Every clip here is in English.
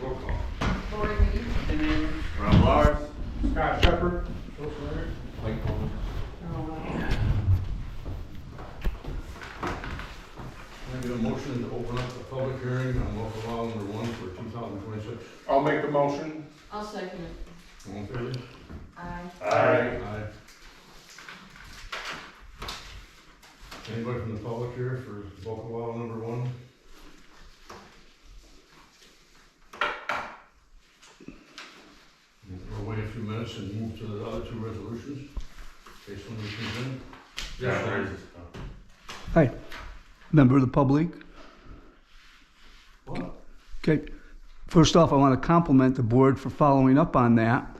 Roll call. Lori Reed. Jim Avery. Ron Lars. Scott Shepherd. Bill Sawyer. Mike Coleman. Can I get a motion to open up the public hearing on local law number 1 for 2026? I'll make the motion. I'll second it. All in favor? Aye. Aye. Aye. Anybody from the public here for local law number 1? We'll wait a few minutes and move to the other two resolutions, in case somebody comes in. Yeah, there is. Hi, member of the public. What? Okay, first off, I want to compliment the board for following up on that.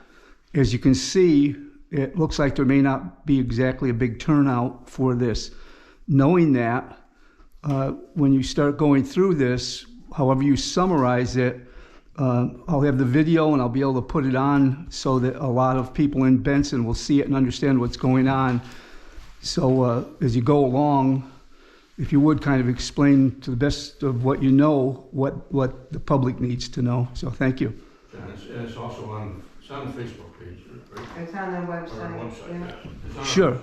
As you can see, it looks like there may not be exactly a big turnout for this. Knowing that, when you start going through this, however you summarize it, I'll have the video and I'll be able to put it on so that a lot of people in Benson will see it and understand what's going on. So as you go along, if you would kind of explain to the best of what you know, what the public needs to know. So thank you. And it's also on, it's on the Facebook page, right? It's on the Or website, website, yeah, yeah. It's on Sure.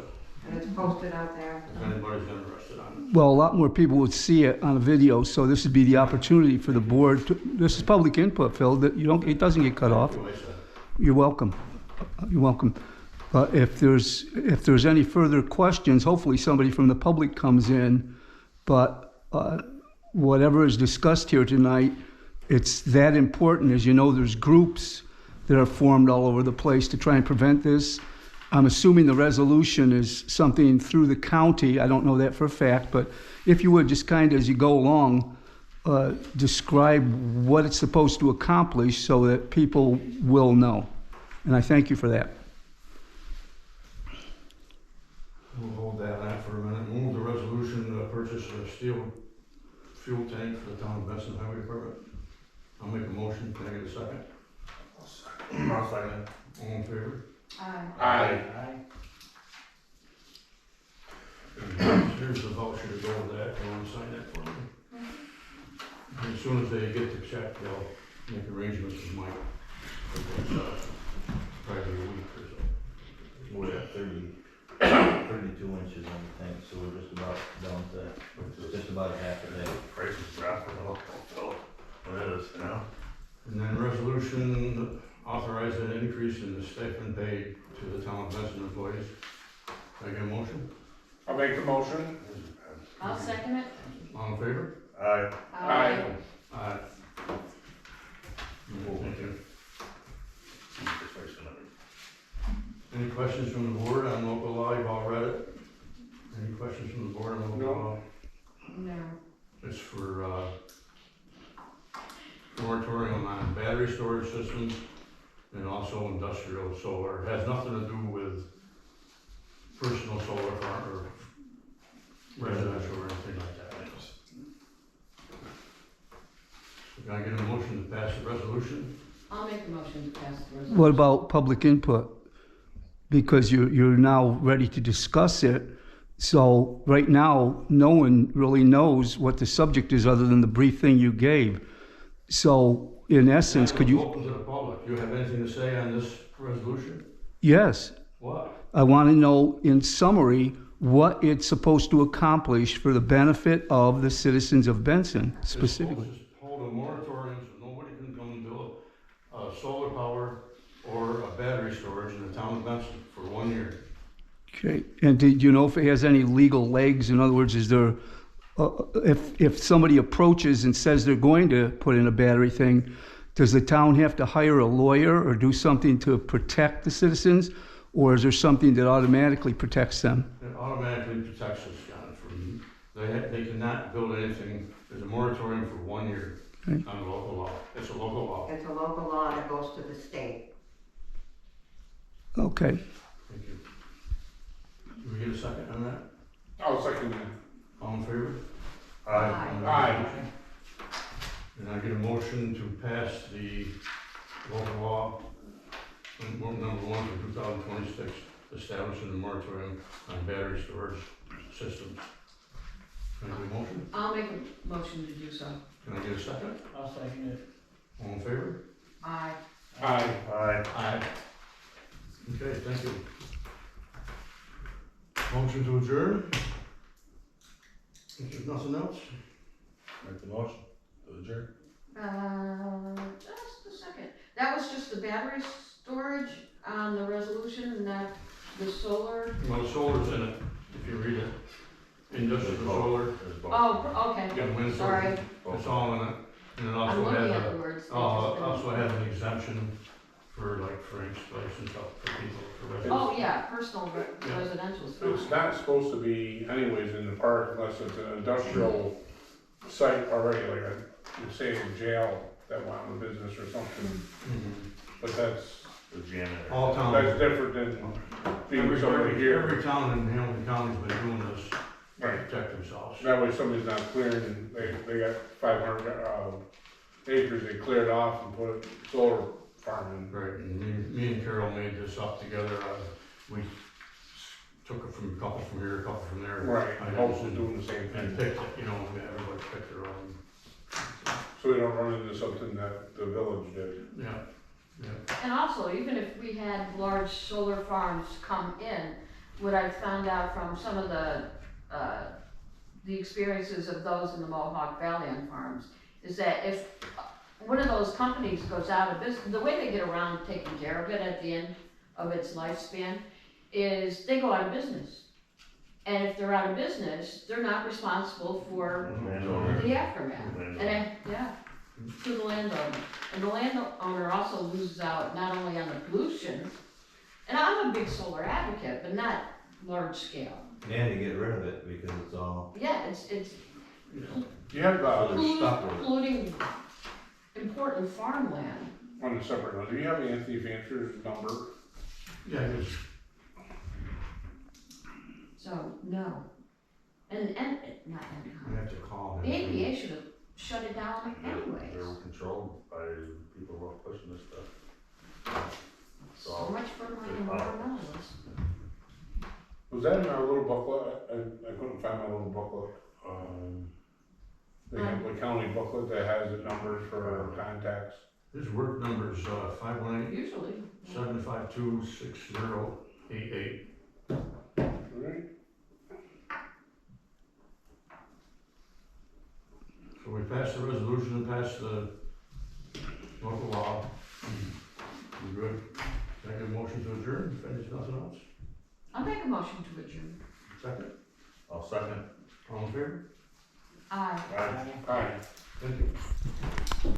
and it's posted out there. If anybody's interested on Well, a lot more people would see it on a video, so this would be the opportunity for the board to, this is public input, Phil, that you don't, it doesn't get cut off. Anyway, so You're welcome. You're welcome. If there's any further questions, hopefully somebody from the public comes in. But whatever is discussed here tonight, it's that important. As you know, there's groups that are formed all over the place to try and prevent this. I'm assuming the resolution is something through the county. I don't know that for a fact, but if you would just kind of, as you go along, describe what it's supposed to accomplish so that people will know. And I thank you for that. we'll hold that on for a minute. Move the resolution to purchase a steel fuel tank for the town of Benson Highway Department. I'll make a motion. Can I get a second? I'll second. All in favor? Aye. Aye. Here's the voucher to go with that. You want to sign that for me? And as soon as they get the check, they'll make arrangements with Mike. Probably a week or so. We're at 32 inches on the tank, so we're just about down to that. It's just about a half a day. Prices dropped a little, Phil. What it is, you know? And then resolution authorizing an increase in the stipend paid to the town of Benson employees. Can I get a motion? I'll make the motion. I'll second it. All in favor? Aye. Aye. Aye. Thank you. Any questions from the board on local law? You've all read it. Any questions from the board on local No. law? No. It's for moratorium on battery storage systems and also industrial solar. It has nothing to do with personal solar farm or residential or anything like that. Can I get a motion to pass the resolution? I'll make a motion to pass the resolution. What about public input? Because you're now ready to discuss it. So right now, no one really knows what the subject is other than the brief thing you gave. So in essence, could you? Open to the public. You have anything to say on this resolution? Yes. What? I want to know in summary what it's supposed to accomplish for the benefit of the citizens of Benson specifically. It's supposed to hold a moratorium so nobody can come and build solar power or a battery storage in the town of Benson for 1 year. Okay. And do you know if it has any legal legs? In other words, is there, if somebody approaches and says they're going to put in a battery thing, does the town have to hire a lawyer or do something to protect the citizens? Or is there something that automatically protects them? It automatically protects us, John, from, they cannot build anything. There's a moratorium for 1 year Okay. on local law. It's a local law. It's a local law that goes to the state. Okay. Thank you. Do we get a second on that? I'll second that. All in favor? Aye. Aye. And I get a motion to pass the local law, number 1 for 2026, establishing a moratorium on battery storage systems. Can I get a motion? I'll make a motion to do so. Can I get a second? I'll second it. All in favor? Aye. Aye. Aye. Aye. Okay, thank you. Motion to adjourn? If there's nothing else? Make the motion to adjourn. Just a second. That was just the battery storage on the resolution and that the solar. Well, the solar's in it, if you read it. Industrial solar, There's both. Oh, okay. and wind Sorry. solar, it's all in it. And it I'm also looking has at a, the words. They just also didn't- has an exemption for like Frank's place and stuff for people, for residents. Oh, yeah, personal Yeah. residential is It's fine. not supposed to be anyways in the park unless it's an industrial site already, like a, say a jail that went out of business or something. Mhm. But that's The janitor. All towns. that's different than being somebody here. Every town in Hamilton County's been doing this to Right. protect themselves. That way somebody's not clearing and they got 500, acres, they cleared off and put solar farm in. Right, and me and Carol made this up together, we took it from a couple from here, a couple from there. Right, I also know, doing the same and thing, picked it, you know, everybody picked their own, so we don't run into something that the village did. yeah, yeah. And also, even if we had large solar farms come in, what I found out from some of the experiences of those in the Mohawk Valley on farms, is that if one of those companies goes out of business, the way they get around taking care of it at the end of its lifespan is they go out of business. And if they're out of business, they're not responsible for Landowner. the aftermath. And Landowner. yeah, to the landowner. And the landowner also loses out not only on the pollution, and I'm a big solar advocate, but not large scale. And to get rid of it because it's all. Yeah, it's You have, There's stuff with it. polluting important farmland. on a separate note, do you have Anthony Fancher's number? Yeah, it's, So, no. And not we NCOM. have to call The him. APA should have shut it down anyways. They're controlled by people who are pushing this stuff. So much for my environmentalists. Was that in our little booklet? I couldn't find my little booklet. They have the county booklet that has the numbers for our contacts. His work number's 518-752-6088. Usually. Right? So we passed the resolution and passed the local law. We good? Can I get a motion to adjourn, if there's nothing else? I'll make a motion to adjourn. Second, I'll second. all in favor? Aye. Aye. Aye. Thank you.